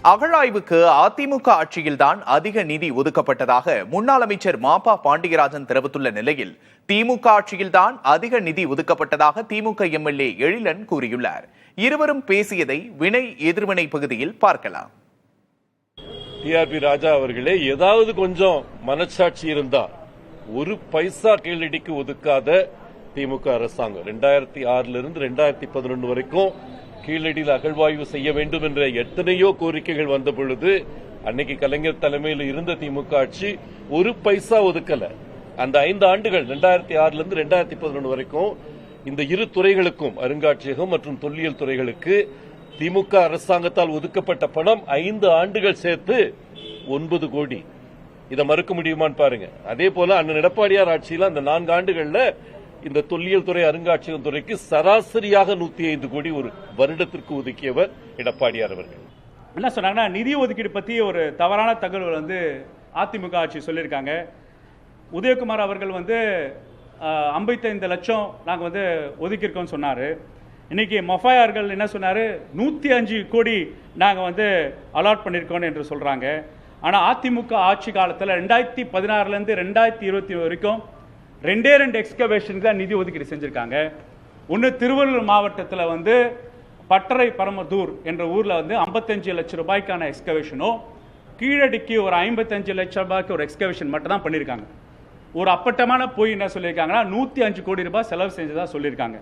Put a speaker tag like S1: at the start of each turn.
S1: அகழாய்வுக்கு அதிமுக ஆட்சியில்தான் அதிக நிதி ஒதுக்கப்பட்டதாக முன்னாள் அமைச்சர் மாபா பாண்டியராஜன் தெரிவித்துள்ள நிலையில் திமுக ஆட்சியில்தான் அதிக நிதி ஒதுக்கப்பட்டதாக திமுக எம்எல்ஏ எழிலன் கூறியுள்ளார். இருவரும் பேசியதை வினை எதிர்வினை பகுதியில் பார்க்கலாம்.
S2: டிஆர்பி ராஜா அவர்களே, ஏதாவது கொஞ்சம் மனசாட்சி இருந்தா ஒரு பைசா கீழடிக்கு ஒதுக்காத திமுக அரசாங்கம் 2006 இருந்து 2011 வரைக்கும் கீழடியில் அகழ்வாய்வு செய்ய வேண்டும் என்ற எத்தனையோ கோரிக்கைகள் வந்த பொழுது அன்னைக்கு கலைஞர் தலைமையில் இருந்த திமுக ஆட்சி ஒரு பைசா ஒதுக்கல. அந்த 5 ஆண்டுகள் 2006 இருந்து 2011 வரைக்கும் இந்த இரு துறைகளுக்கும், அருங்காட்சியகம் மற்றும் தொல்லியல் துறைகளுக்கு திமுக அரசாங்கத்தால் ஒதுக்கப்பட்ட பணம் 5 ஆண்டுகள் சேர்த்து 9 கோடி. இதை மறுக்க முடியுமான்னு பாருங்க. அதே போல அண்ணன் எடப்பாடியார் ஆட்சியில் அந்த 4 ஆண்டுகள்ல இந்த தொல்லியல் துறை, அருங்காட்சியகம் துறைக்கு சராசரியாக 105 கோடி ஒரு வருடத்திற்கு ஒதுக்கியவர் எடப்பாடியார் அவர்கள்.
S3: என்ன சொன்னாங்கன்னா, நிதி ஒதுக்கீடு பத்தி ஒரு தவறான தகவல் அதிமுக ஆட்சி சொல்லியிருக்காங்க. உதயகுமார் அவர்கள் 55 லட்சம் நாங்க ஒதுக்கியிருக்கோம் சொன்னாரு. இன்னைக்கு மொஃபாயார்கள் என்ன சொன்னாரு, 105 கோடி நாங்க அலாட் பண்ணிருக்கோம் என்று சொல்றாங்க. ஆனா அதிமுக ஆட்சி காலத்தில் 2016 இருந்து 2020 வரைக்கும் 2 எக்ஸ்கவேஷனுக்கு தான் நிதி ஒதுக்கீடு செஞ்சிருக்காங்க. ஒன்று திருவள்ளூர் மாவட்டத்தில் பட்டறை பரமதூர் என்ற ஊர்ல 55 லட்சம் ரூபாய்க்கான எக்ஸ்கவேஷனும், கீழடிக்கு ஒரு 55 லட்சம் ரூபாய்க்கு ஒரு எக்ஸ்கவேஷன் மட்டும் தான் பண்ணியிருக்காங்க. ஒரு அப்பட்டமான போய் என்ன சொல்லியிருக்காங்கன்னா 105 கோடி ரூபாய் செலவு செஞ்சதா சொல்லியிருக்காங்க.